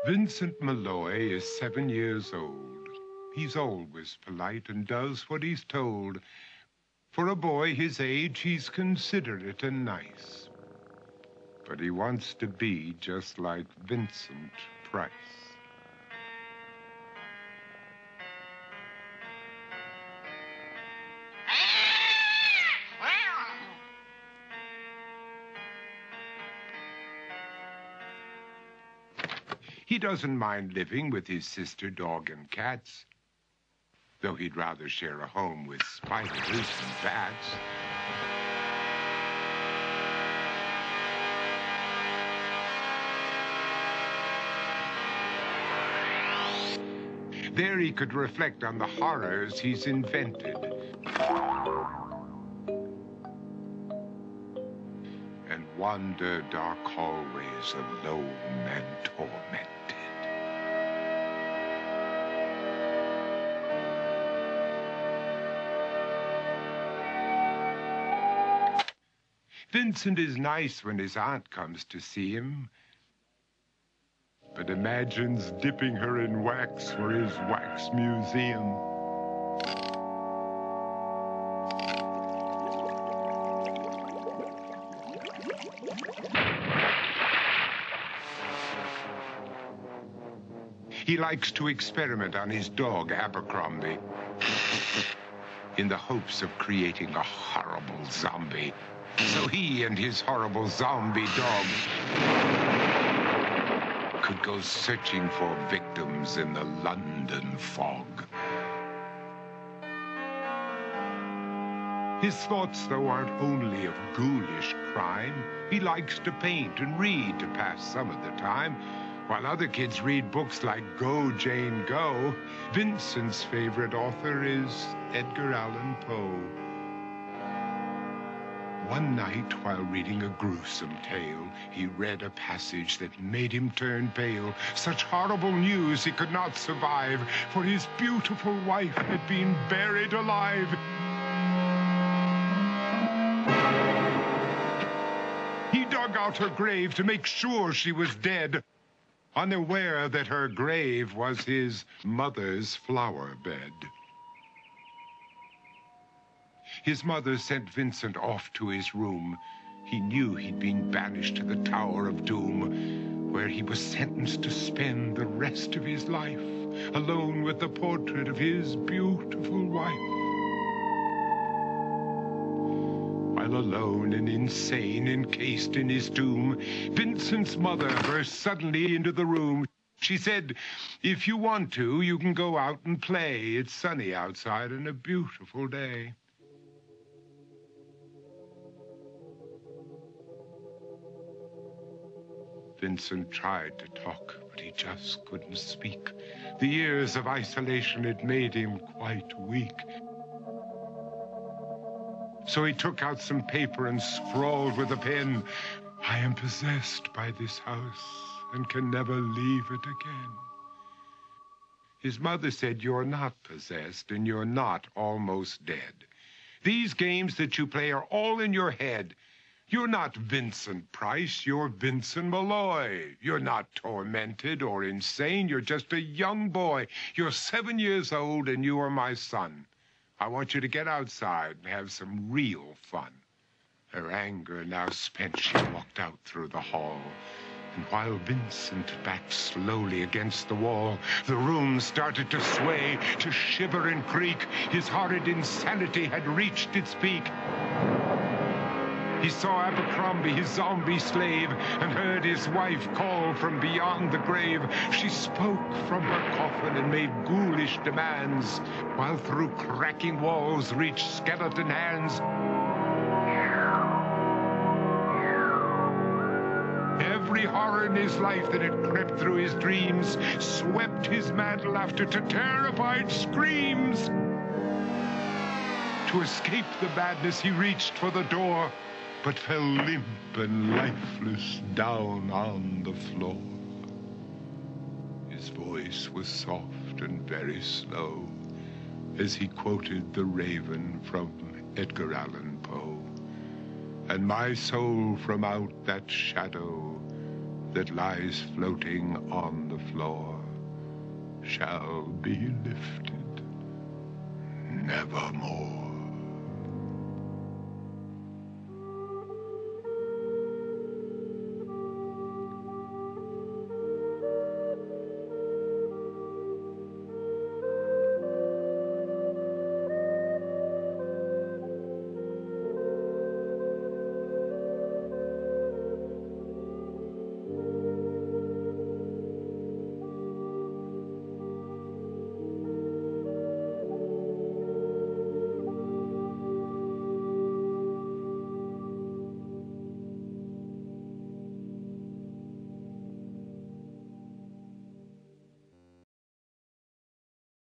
Vincent Malloy is 7 years old. He's always polite and does what he's told. For a boy his age, he's considerate and nice. But he wants to be just like Vincent Price. He doesn't mind living with his sister, dog, and cats, though he'd rather share a home with spiders and bats. There he could reflect on the horrors he's invented and wander dark hallways alone and tormented. Vincent is nice when his aunt comes to see him, but imagines dipping her in wax for his wax museum. He likes to experiment on his dog, Abercrombie, in the hopes of creating a horrible zombie. So he and his horrible zombie dog could go searching for victims in the London fog. His thoughts, though, aren't only of ghoulish crime. He likes to paint and read to pass some of the time. While other kids read books like Go, Jane, Go, Vincent's favorite author is Edgar Allan Poe. One night, while reading a gruesome tale, he read a passage that made him turn pale. Such horrible news he could not survive, for his beautiful wife had been buried alive. He dug out her grave to make sure she was dead, unaware that her grave was his mother's flower bed. His mother sent Vincent off to his room. He knew he'd been banished to the Tower of Doom, where he was sentenced to spend the rest of his life alone with the portrait of his beautiful wife. While alone and insane, encased in his tomb, Vincent's mother burst suddenly into the room. She said, "If you want to, you can go out and play. It's sunny outside and a beautiful day." Vincent tried to talk, but he just couldn't speak. The years of isolation had made him quite weak. So he took out some paper and scrawled with a pen, "I am possessed by this house and can never leave it again." His mother said, "You're not possessed and you're not almost dead. These games that you play are all in your head. You're not Vincent Price, you're Vincent Malloy. You're not tormented or insane, you're just a young boy. You're 7 years old and you are my son. I want you to get outside and have some real fun." Her anger now spent, she walked out through the hall. And while Vincent backed slowly against the wall, the room started to sway, to shiver and creak. His horrid insanity had reached its peak. He saw Abercrombie, his zombie slave, and heard his wife call from beyond the grave. She spoke from her coffin and made ghoulish demands, while through cracking walls reached skeleton hands. Every horror in his life that had crept through his dreams swept his mantle laughter to terrified screams. To escape the madness, he reached for the door, but fell limp and lifeless down on the floor. His voice was soft and very slow as he quoted The Raven from Edgar Allan Poe. "And my soul from out that shadow that lies floating on the floor shall be lifted nevermore.